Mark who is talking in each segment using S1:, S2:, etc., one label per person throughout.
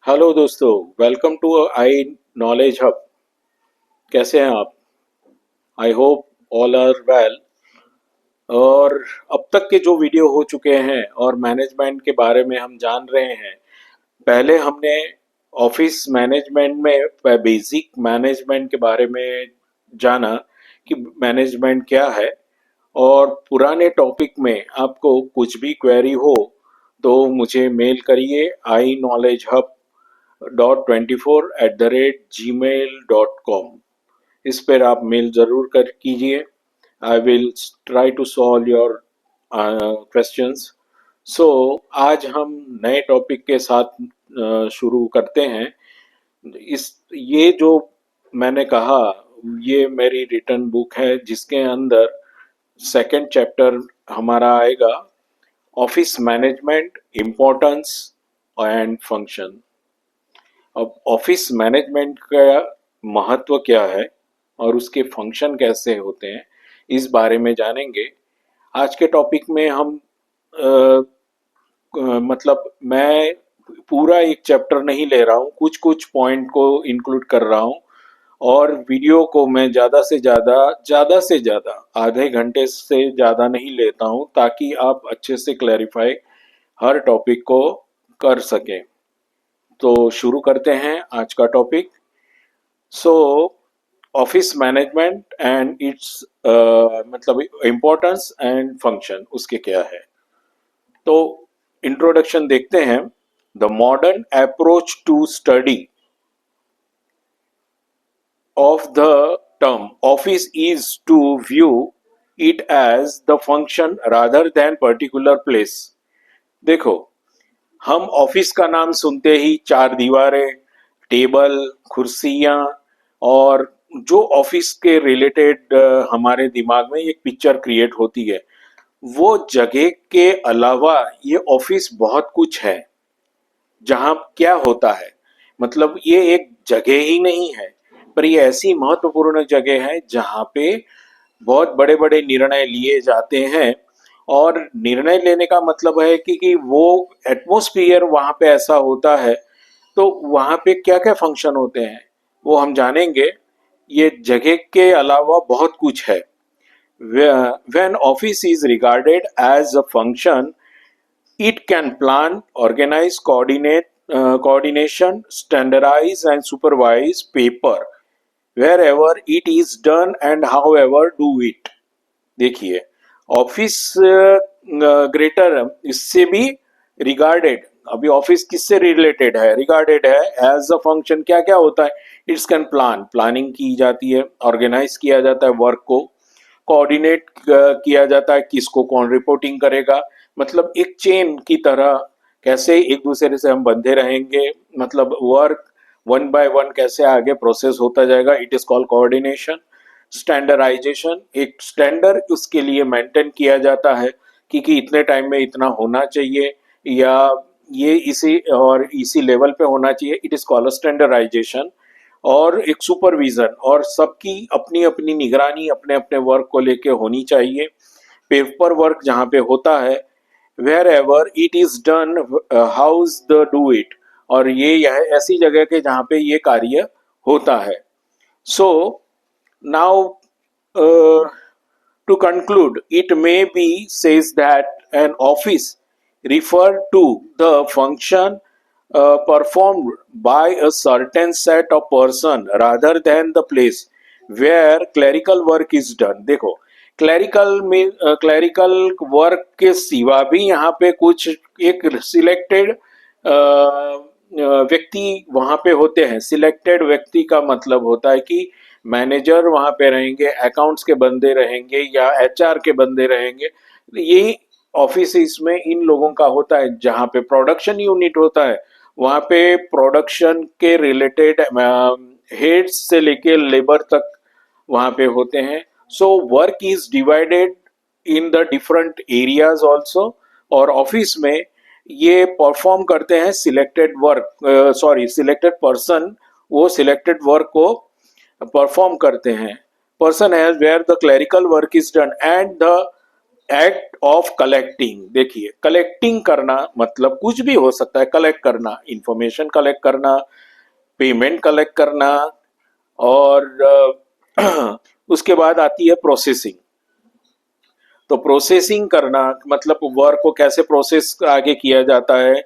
S1: Hello दोस्तों, welcome to I knowledge hub. कैसे हैं आप? I hope all are well. और अब तक के जो वीडियो हो चुके हैं और मैनेजमेंट के बारे में हम जान रहे हैं। पहले हमने ऑफिस मैनेजमेंट में बेसिक मैनेजमेंट के बारे में जाना कि मैनेजमेंट क्या है। और पुराने टॉपिक में आपको कुछ भी क्वेरी हो तो मुझे मेल करिए iKnowledgehub.24@gmail.com। इस पर आप मेल ज़रूर कर कीजिए। I will try to solve your questions. So आज हम नए टॉपिक के साथ शुरू करते हैं। इस ये जो मैंने कहा, ये मेरी रिटर्न बुक है जिसके अंदर सेकंड चैप्टर हमारा आएगा, office management importance and function. अब ऑफिस मैनेजमेंट का महत्व क्या है और उसके फंक्शन कैसे होते हैं, इस बारे में जानेंगे। आज के टॉपिक में हम मतलब मैं पूरा एक चैप्टर नहीं ले रहा हूँ, कुछ कुछ पॉइंट को इंक्लूड कर रहा हूँ। और वीडियो को मैं ज़्यादा से ज़्यादा आधे घंटे से ज़्यादा नहीं लेता हूँ ताकि आप अच्छे से क्लैरिफाई हर टॉपिक को कर सकें। तो शुरू करते हैं आज का topic. So office management and its मतलब इम्पोर्टेंस एंड फंक्शन उसके क्या है। तो इंट्रोडक्शन देखते हैं। The modern approach to study of the term office is to view it as the function rather than particular place। देखो, हम ऑफिस का नाम सुनते ही चार दीवारें, टेबल, कुर्सियां और जो ऑफिस के रिलेटेड हमारे दिमाग में एक पिक्चर क्रिएट होती है, वो जगह के अलावा ये ऑफिस बहुत कुछ है। जहाँ क्या होता है, मतलब ये एक जगह ही नहीं है, पर ये ऐसी महत्वपूर्ण जगह है जहाँ पे बहुत बड़े बड़े निर्णय लिए जाते हैं। और निर्णय लेने का मतलब है कि वो एटमॉस्फियर वहाँ पे ऐसा होता है। तो वहाँ पे क्या क्या फंक्शन होते हैं वो हम जानेंगे। ये जगह के अलावा बहुत कुछ है। When office is regarded as a function, it can plan, organize, coordination, standardize, and supervise paper wherever it is done and however do it। देखिए, ऑफिस ग्रेटर इससे भी रिगार्डेड। अभी ऑफिस किससे रिलेटेड है? रिगार्डेड है एज अ फंक्शन। क्या क्या होता है? इट्स कैन प्लान, प्लानिंग की जाती है। ऑर्गेनाइज किया जाता है वर्क को। कोऑर्डिनेट किया जाता है, किसको कौन रिपोर्टिंग करेगा। मतलब एक चेन की तरह कैसे एक दूसरे से हम बंधे रहेंगे, मतलब वर्क वन बाय वन कैसे आगे प्रोसेस होता जाएगा। It is called coordination. Standardization, एक स्टैंडर्ड उसके लिए मेंटेन किया जाता है कि इतने टाइम में इतना होना चाहिए या ये इसी लेवल पे होना चाहिए। It is called standardization. और एक सुपरविजन, और सबकी अपनी अपनी निगरानी अपने अपने वर्क को लेके होनी चाहिए। पेपर वर्क जहाँ पे होता है, wherever it is done, how's the do it. और ये ऐसी जगह के जहाँ पे ये कार्य होता है। So now to conclude, it may be says that an office refer to the function performed by a certain set of person rather than the place where clerical work is done। देखो, clerical में clerical work के सिवा भी यहाँ पे कुछ एक selected व्यक्ति वहाँ पे होते हैं। सिलेक्टेड व्यक्ति का मतलब होता है कि मैनेजर वहाँ पे रहेंगे, अकाउंट्स के बंदे रहेंगे या एचआर के बंदे रहेंगे। यही ऑफिस इसमें इन लोगों का होता है। जहाँ पे प्रोडक्शन यूनिट होता है वहाँ पे प्रोडक्शन के रिलेटेड हेड्स से लेके लेबर तक वहाँ पे होते हैं। So work is divided in the different areas also. और ऑफिस में ये परफॉर्म करते हैं सिलेक्टेड वर्क, सिलेक्टेड पर्सन वो सिलेक्टेड वर्क को परफॉर्म करते हैं। Person has where the clerical work is done and the act of collecting, देखिए कलेक्टिंग करना मतलब कुछ भी हो सकता है, कलेक्ट करना, इंफॉर्मेशन कलेक्ट करना, पेमेंट कलेक्ट करना, और उसके बाद आती है प्रोसेसिंग। तो प्रोसेसिंग करना मतलब वर्क को कैसे प्रोसेस आगे किया जाता है,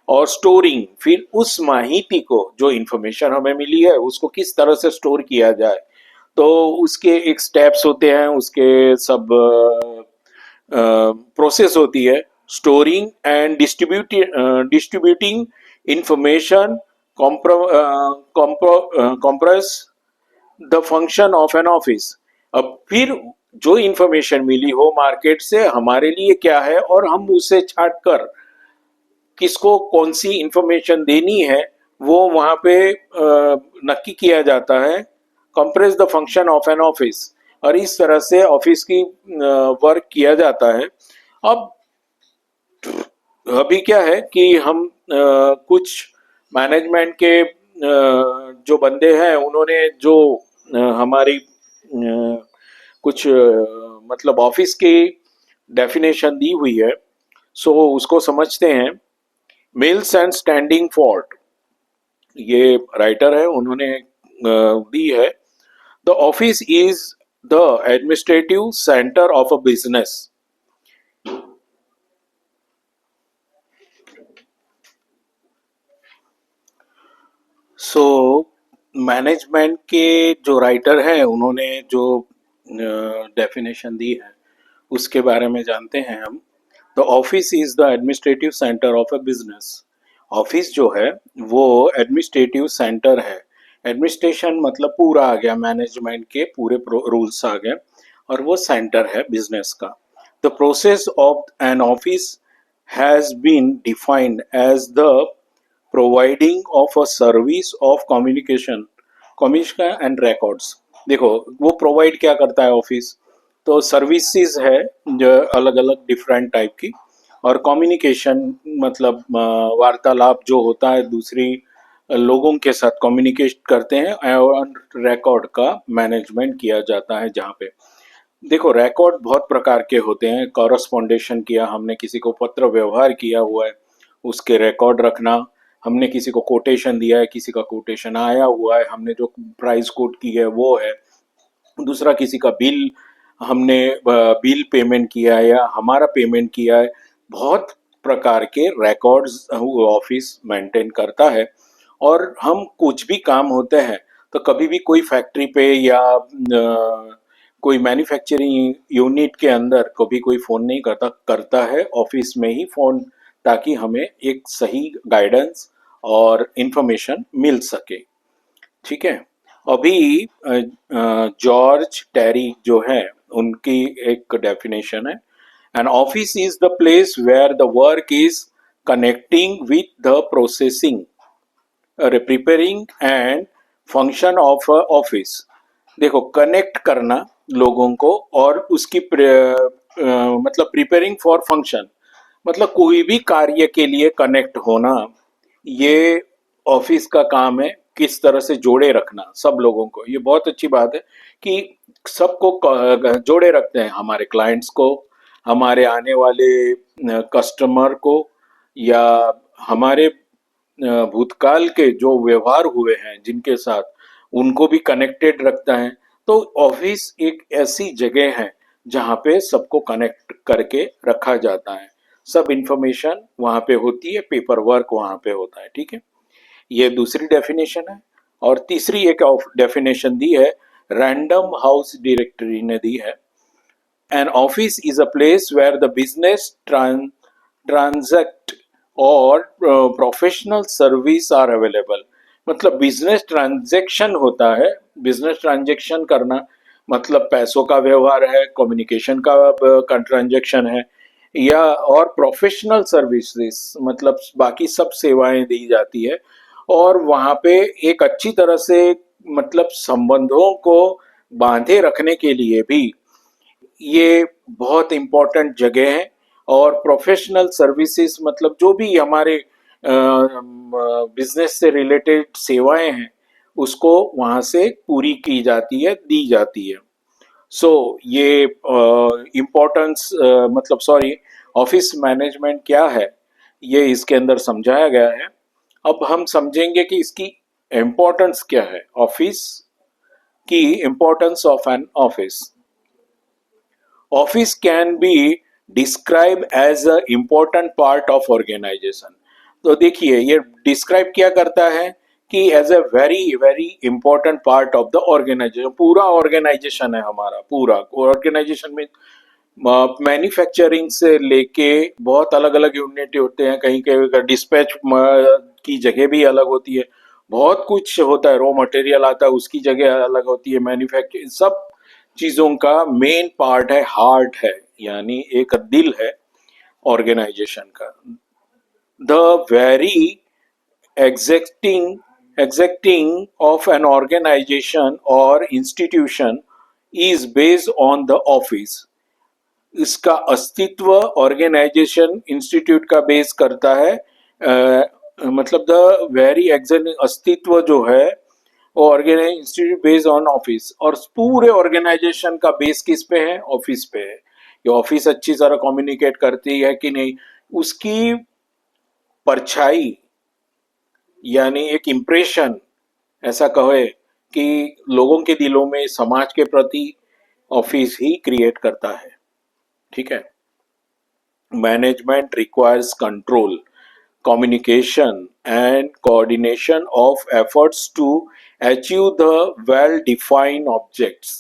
S1: और स्टोरिंग, फिर उस माहिती को जो इंफॉर्मेशन हमें मिली है उसको किस तरह से स्टोर किया जाए। तो उसके एक स्टेप्स होते हैं, उसके सब प्रोसेस होती है। Storing and distributing information, compress the function of an office. अब फिर जो इंफॉर्मेशन मिली हो मार्केट से हमारे लिए क्या है, और हम उसे छाट कर किसको कौन सी इंफॉर्मेशन देनी है वो वहां पे नक्की किया जाता है। Compress the function of an office, और इस तरह से ऑफिस की वर्क किया जाता है। अब अभी क्या है कि हम कुछ मैनेजमेंट के जो बंदे हैं उन्होंने जो हमारी कुछ मतलब ऑफिस की डेफिनेशन दी हुई है, सो उसको समझते हैं। मिल्स एंड स्टैंडिंग फोर्ट, ये राइटर है उन्होंने दी है। The office is the administrative centre of a business. So management के जो राइटर हैं उन्होंने जो डेफिनेशन दी है उसके बारे में जानते हैं हम। The office is the administrative centre of a business. Office जो है वो एडमिनिस्ट्रेटिव सेंटर है। एडमिनिस्ट्रेशन मतलब पूरा आ गया, मैनेजमेंट के पूरे रूल्स आ गए, और वो सेंटर है बिजनेस का। The process of an office has been defined as the providing of a service of communication and records. देखो वो प्रोवाइड क्या करता है ऑफिस, तो सर्विसेज है जो अलग अलग डिफरेंट टाइप की, और कम्युनिकेशन मतलब वार्तालाप जो होता है दूसरी लोगों के साथ कम्युनिकेट करते हैं, और रिकॉर्ड का मैनेजमेंट किया जाता है। जहाँ पे देखो रिकॉर्ड बहुत प्रकार के होते हैं, कॉरस्पॉन्डेशन किया हमने, किसी को पत्र व्यवहार किया हुआ है उसके रिकॉर्ड रखना, हमने किसी को कोटेशन दिया है, किसी का कोटेशन आया हुआ है, हमने जो प्राइस कोट की है वो है, दूसरा किसी का बिल, हमने बिल पेमेंट किया है या हमारा पेमेंट किया है। बहुत प्रकार के रिकॉर्ड्स ऑफिस मेंटेन करता है। और हम कुछ भी काम होते हैं तो कभी भी कोई फैक्ट्री पे या कोई मैन्युफैक्चरिंग यूनिट के अंदर कभी कोई फोन नहीं करता, करता है ऑफिस में ही फोन, ताकि हमें एक सही गाइडेंस और इंफॉर्मेशन मिल सके। ठीक है। अभी जॉर्ज टेरी जो है उनकी एक डेफिनेशन है, an office is the place where the work is connecting with the processing preparing and function of office. देखो कनेक्ट करना लोगों को, और उसकी मतलब प्रिपेयरिंग फॉर फंक्शन मतलब कोई भी कार्य के लिए कनेक्ट होना, ये ऑफिस का काम है। किस तरह से जोड़े रखना सब लोगों को, ये बहुत अच्छी बात है कि सबको जोड़े रखते हैं, हमारे क्लाइंट्स को, हमारे आने वाले कस्टमर को, या हमारे भूतकाल के जो व्यवहार हुए हैं जिनके साथ, उनको भी कनेक्टेड रखता है। तो ऑफिस एक ऐसी जगह है जहाँ पे सबको कनेक्ट करके रखा जाता है, सब इंफॉर्मेशन वहाँ पे होती है, पेपर वर्क वहाँ पे होता है। ठीक है, ये दूसरी डेफिनेशन है। और तीसरी एक डेफिनेशन दी है, रैंडम हाउस डायरेक्टरी ने दी है। An office is a place where the business transact or professional service are available। मतलब बिजनेस ट्रांजैक्शन होता है, बिजनेस ट्रांजैक्शन करना मतलब पैसों का व्यवहार है, कम्युनिकेशन का ट्रांजैक्शन है, या और प्रोफेशनल सर्विसेज मतलब बाकी सब सेवाएं दी जाती है। और वहाँ पे एक अच्छी तरह से मतलब संबंधों को बांधे रखने के लिए भी ये बहुत इम्पोर्टेंट जगह है। और प्रोफेशनल सर्विसेज मतलब जो भी हमारे बिजनेस से रिलेटेड सेवाएं हैं उसको वहाँ से पूरी की जाती है, दी जाती है। सो ये इम्पोर्टेंस मतलब सॉरी, ऑफिस मैनेजमेंट क्या है ये इसके अंदर समझाया गया है। अब हम समझेंगे कि इसकी इम्पोर्टेंस क्या है, ऑफिस की importance of an office. Office can be describe as a important part of organization. तो देखिए ये डिस्क्राइब क्या करता है कि as a very very important part of the organization. पूरा ऑर्गेनाइजेशन है हमारा, पूरा ऑर्गेनाइजेशन में मैन्युफैक्चरिंग से लेके बहुत अलग अलग यूनिट होते हैं, कहीं कहीं डिस्पैच की जगह भी अलग होती है, बहुत कुछ होता है, रॉ मटेरियल आता है उसकी जगह अलग होती है, मैन्युफैक्चरिंग सब चीजों का मेन पार्ट है, हार्ट है, यानी एक दिल है ऑर्गेनाइजेशन का। The very exacting exacting of an organization or institution is based on the office। इसका अस्तित्व ऑर्गेनाइजेशन इंस्टीट्यूट का बेस करता है। मतलब द वेरी एग्जैक्ट अस्तित्व जो है वो organize institute based on office, और पूरे ऑर्गेनाइजेशन का बेस किस पे है, ऑफिस पे है। ये ऑफिस अच्छी तरह कम्युनिकेट करती है कि नहीं, उसकी परछाई यानी एक इम्प्रेशन, ऐसा कहे कि लोगों के दिलों में समाज के प्रति ऑफिस ही क्रिएट करता है। ठीक है। Management requires control, communication and coordination of efforts to achieve the well defined objects।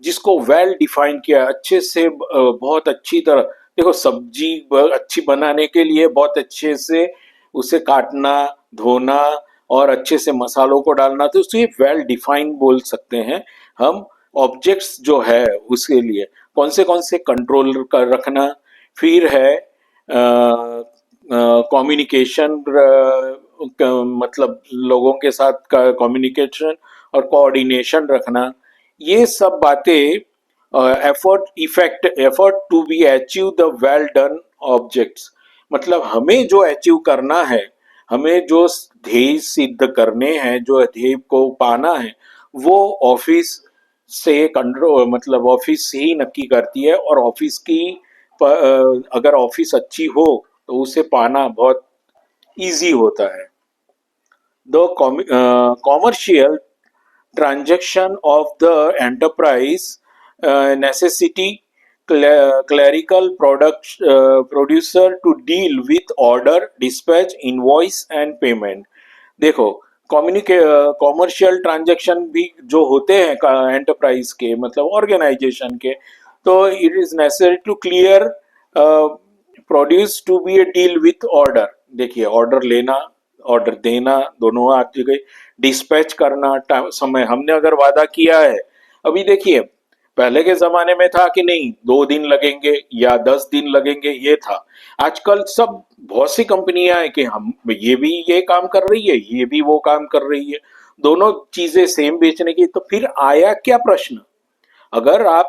S1: जिसको वेल डिफाइन किया अच्छे से, बहुत अच्छी तरह। देखो सब्जी अच्छी बनाने के लिए बहुत अच्छे से उसे काटना, धोना और अच्छे से मसालों को डालना, तो उसे वेल डिफाइन बोल सकते हैं हम। ऑब्जेक्ट्स जो है उसके लिए कौन से कंट्रोल कर रखना, फिर है कम्युनिकेशन, मतलब लोगों के साथ का कम्युनिकेशन और कोऑर्डिनेशन रखना, ये सब बातें effort to be achieve the well done objects. मतलब हमें जो अचीव करना है, हमें जो ध्येय सिद्ध करने हैं, जो ध्येय को पाना है, वो ऑफिस से कंट्रोल, मतलब ऑफिस से ही नक्की करती है। और ऑफिस की अगर ऑफिस अच्छी हो तो उसे पाना बहुत इजी होता है। The commercial transaction of the enterprise necessity clerical producer to deal with order, dispatch, invoice and payment। देखो कॉमर्शियल ट्रांजेक्शन भी जो होते हैं एंटरप्राइज के, मतलब ऑर्गेनाइजेशन के, तो it is necessary to clear produce to be a deal with order. देखिए ऑर्डर लेना, ऑर्डर देना, दोनों आती गई। डिस्पैच करना, समय हमने अगर वादा किया है, अभी देखिए पहले के जमाने में था कि नहीं 2 दिन लगेंगे या 10 दिन लगेंगे, ये था। आजकल सब बहुत सी कंपनियां हैं कि हम ये भी ये काम कर रही है, ये भी वो काम कर रही है, दोनों चीजें सेम बेचने की। तो फिर आया क्या प्रश्न, अगर आप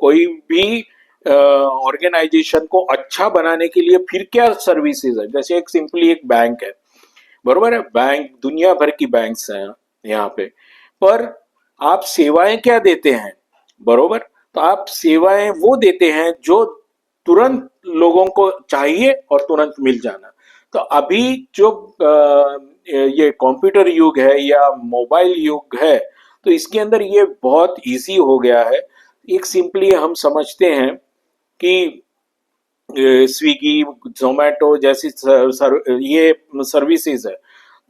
S1: कोई भी ऑर्गेनाइजेशन को अच्छा बनाने के लिए फिर क्या सर्विसेज है, जैसे एक सिंपली एक बैंक है, बरोबर है, बैंक दुनिया भर की बैंक्स हैं यहाँ पे, पर आप सेवाएं क्या देते हैं, बरोबर। तो आप सेवाएं वो देते हैं जो तुरंत लोगों को चाहिए और तुरंत मिल जाना। तो अभी जो ये कंप्यूटर युग है या मोबाइल युग है, तो इसके अंदर ये बहुत इजी हो गया है। एक सिंपली हम समझते हैं कि स्विगी, जोमेटो जैसी ये सर्विसेज है,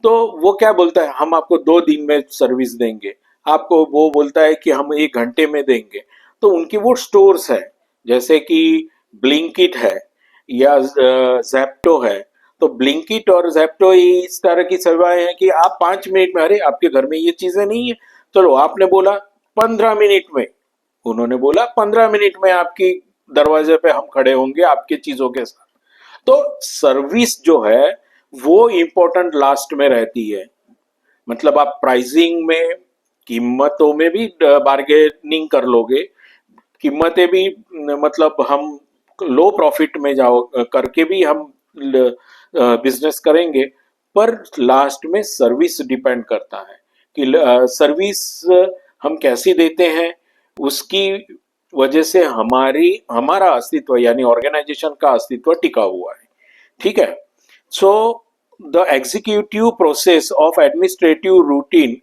S1: तो वो क्या बोलता है, हम आपको 2 दिन में सर्विस देंगे, आपको वो बोलता है कि हम 1 घंटे में देंगे। तो उनकी वो स्टोर्स है, जैसे कि ब्लिंकिट है या जैप्टो है। तो ब्लिंकिट और जैप्टो इस तरह की सेवाएं हैं कि आप 5 मिनट में, अरे आपके घर में ये चीजें नहीं है, चलो आपने बोला 15 मिनट में, उन्होंने बोला 15 मिनट में आपकी दरवाजे पे हम खड़े होंगे आपके चीजों के साथ। तो सर्विस जो है वो इम्पोर्टेंट लास्ट में रहती है। मतलब आप प्राइसिंग में, कीमतों में भी बार्गेनिंग कर लोगे, कीमतें भी मतलब हम लो प्रॉफिट में जाओ करके भी हम बिजनेस करेंगे, पर लास्ट में सर्विस डिपेंड करता है कि सर्विस हम कैसी देते हैं, उसकी वजह से हमारा अस्तित्व यानी ऑर्गेनाइजेशन का अस्तित्व टिका हुआ है। ठीक है। So the executive process of administrative routine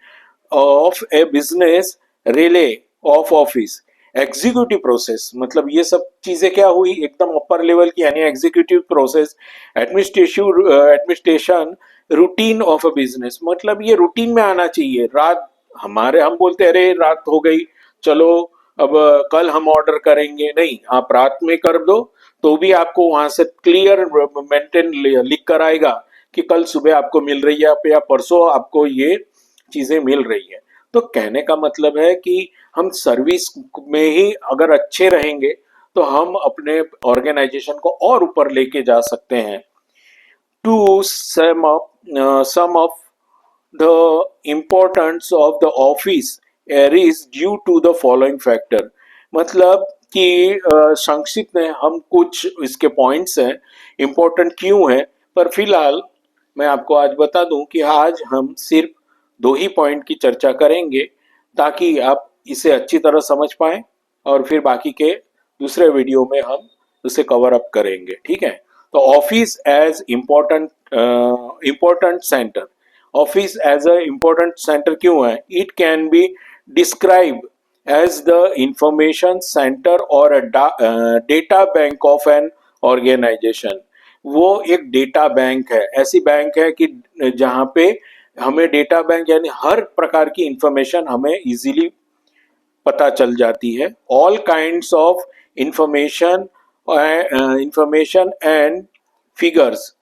S1: of A business relay of office. Executive process मतलब ये सब चीजें क्या हुई, एकदम अपर लेवल की, यानी executive process, administration routine of a business, मतलब ये रूटीन में आना चाहिए। रात हम बोलते हैं अरे रात हो गई, चलो अब कल हम ऑर्डर करेंगे, नहीं, आप रात में कर दो तो भी आपको वहां से क्लियर मेंटेन लिख कर आएगा कि कल सुबह आपको मिल रही है या परसों आपको ये चीजें मिल रही है। तो कहने का मतलब है कि हम सर्विस में ही अगर अच्छे रहेंगे तो हम अपने ऑर्गेनाइजेशन को और ऊपर लेके जा सकते हैं। To sum of the importance of the office is due to the following factor। मतलब कि संक्षिप्त में हम कुछ इसके पॉइंट्स हैं, इम्पोर्टेंट क्यों है, पर फिलहाल मैं आपको आज बता दूं कि आज हम सिर्फ 2 ही पॉइंट की चर्चा करेंगे ताकि आप इसे अच्छी तरह समझ पाएं और फिर बाकी के दूसरे वीडियो में हम उसे कवर अप करेंगे। ठीक है। तो office as important centre. Office as a important centre क्यों है? It can be describe as the information centre और data bank of an organisation. वो एक डेटा बैंक है, ऐसी बैंक है कि जहां पे हमें डेटा बैंक यानी हर प्रकार की इंफॉर्मेशन हमें इजीली पता चल जाती है। All kinds of information and figures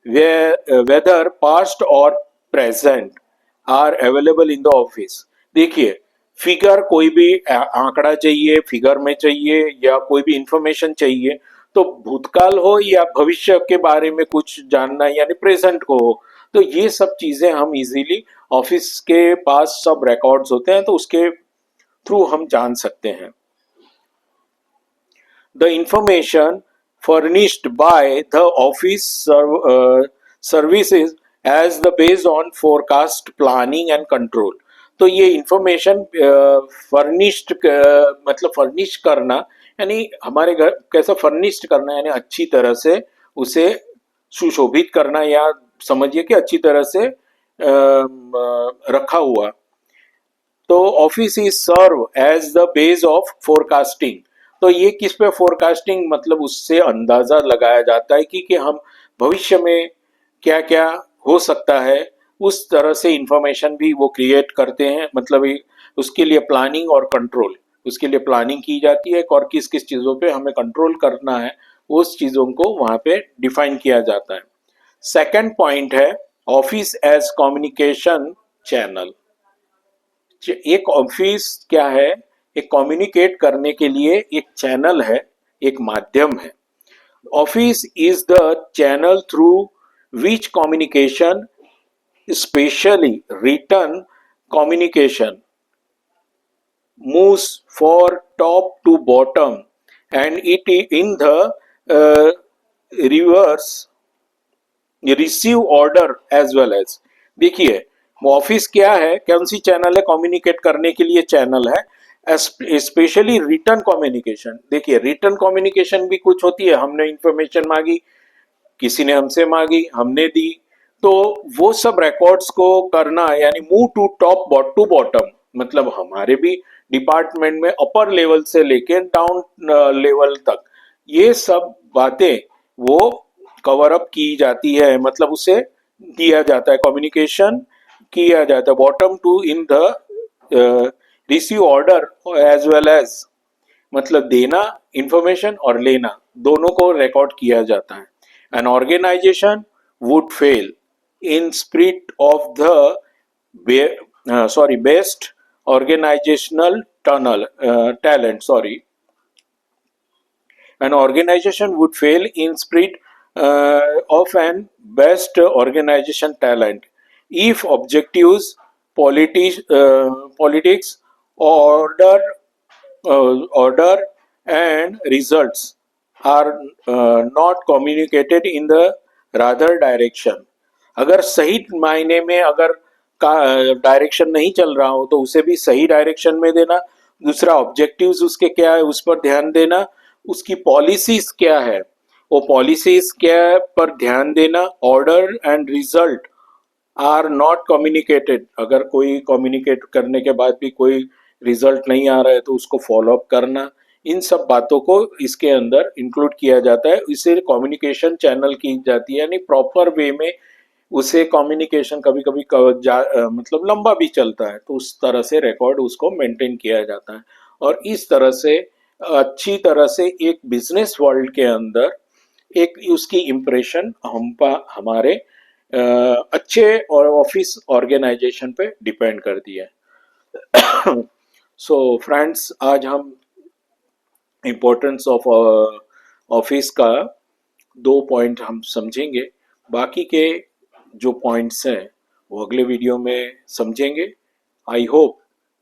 S1: whether past और present are available in the office. देखिए, फिगर कोई भी आंकड़ा चाहिए, फिगर में चाहिए या कोई भी इंफॉर्मेशन चाहिए, तो भूतकाल हो या भविष्य के बारे में कुछ जानना यानी प्रेजेंट को हो, तो ये सब चीजें हम इजीली ऑफिस के पास सब रिकॉर्ड्स होते हैं तो उसके थ्रू हम जान सकते हैं। The information furnished by the office services as the based on forecast planning and control। तो ये इंफॉर्मेशन फर्निश्ड मतलब फर्निश करना यानी हमारे घर कैसा फर्निश्ड करना यानी अच्छी तरह से उसे सुशोभित करना या समझिए कि अच्छी तरह से रखा हुआ। तो office is serve as the base of forecasting. तो ये किस पे फोरकास्टिंग मतलब उससे अंदाजा लगाया जाता है कि हम भविष्य में क्या क्या हो सकता है, उस तरह से इंफॉर्मेशन भी वो क्रिएट करते हैं। मतलब उसके लिए प्लानिंग और कंट्रोल, उसके लिए प्लानिंग की जाती है और किस किस चीज़ों पे हमें कंट्रोल करना है उस चीज़ों को वहाँ पे डिफाइन किया जाता है। सेकंड पॉइंट है ऑफिस एज कम्युनिकेशन चैनल। एक ऑफिस क्या है? एक कम्युनिकेट करने के लिए एक चैनल है, एक माध्यम है। Office is the channel through which communication specially return communication moves for top to bottom and it in the reverse receive order as well as. देखिए, ऑफिस क्या है, कौन सी चैनल है? कम्युनिकेट करने के लिए चैनल है, स्पेशली रिटर्न कम्युनिकेशन। देखिए, रिटर्न कम्युनिकेशन भी कुछ होती है, हमने इंफॉर्मेशन मांगी, किसी ने हमसे मांगी, हमने दी, तो वो सब रिकॉर्ड्स को करना यानी move to top to bottom, मतलब हमारे भी डिपार्टमेंट में अपर लेवल से लेके डाउन लेवल तक ये सब बातें वो कवर अप की जाती है, मतलब उसे दिया जाता है, कम्युनिकेशन किया जाता है bottom to in the receive order as well as, मतलब देना इंफॉर्मेशन और लेना दोनों को रिकॉर्ड किया जाता है। An organization would fail in spirit of the best organizational talent, an organization would fail in spirit of an best organization talent if objectives, politics, order order and results are not communicated in the rather direction। अगर सही मायने में अगर का direction नहीं चल रहा हो तो उसे भी सही डायरेक्शन में देना, दूसरा ऑब्जेक्टिव्स उसके क्या है उस पर ध्यान देना, उसकी पॉलिसीज क्या है वो पॉलिसीज क्या पर ध्यान देना, order and result are not communicated, अगर कोई कम्युनिकेट करने के बाद भी कोई रिजल्ट नहीं आ रहा है तो उसको फॉलो अप करना, इन सब बातों को इसके अंदर इंक्लूड किया जाता है, इसे कम्युनिकेशन चैनल की जाती है, यानी प्रॉपर वे में उसे कम्युनिकेशन कभी कभी मतलब लंबा भी चलता है तो उस तरह से रिकॉर्ड उसको मेंटेन किया जाता है। और इस तरह से अच्छी तरह से एक बिजनेस वर्ल्ड के अंदर एक उसकी इम्प्रेशन हमारे अच्छे और ऑफिस ऑर्गेनाइजेशन पे डिपेंड करती है। सो फ्रेंड्स, आज हम इम्पोर्टेंस ऑफ ऑफिस का दो पॉइंट हम समझेंगे, बाकी के जो पॉइंट्स हैं वो अगले वीडियो में समझेंगे। आई होप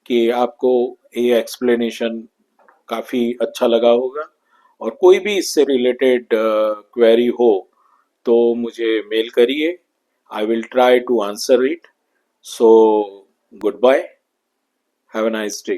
S1: कि आपको ये एक्सप्लेनेशन काफ़ी अच्छा लगा होगा, और कोई भी इससे रिलेटेड क्वेरी हो तो मुझे मेल करिए, I will try to answer it. So good bye, have a nice day.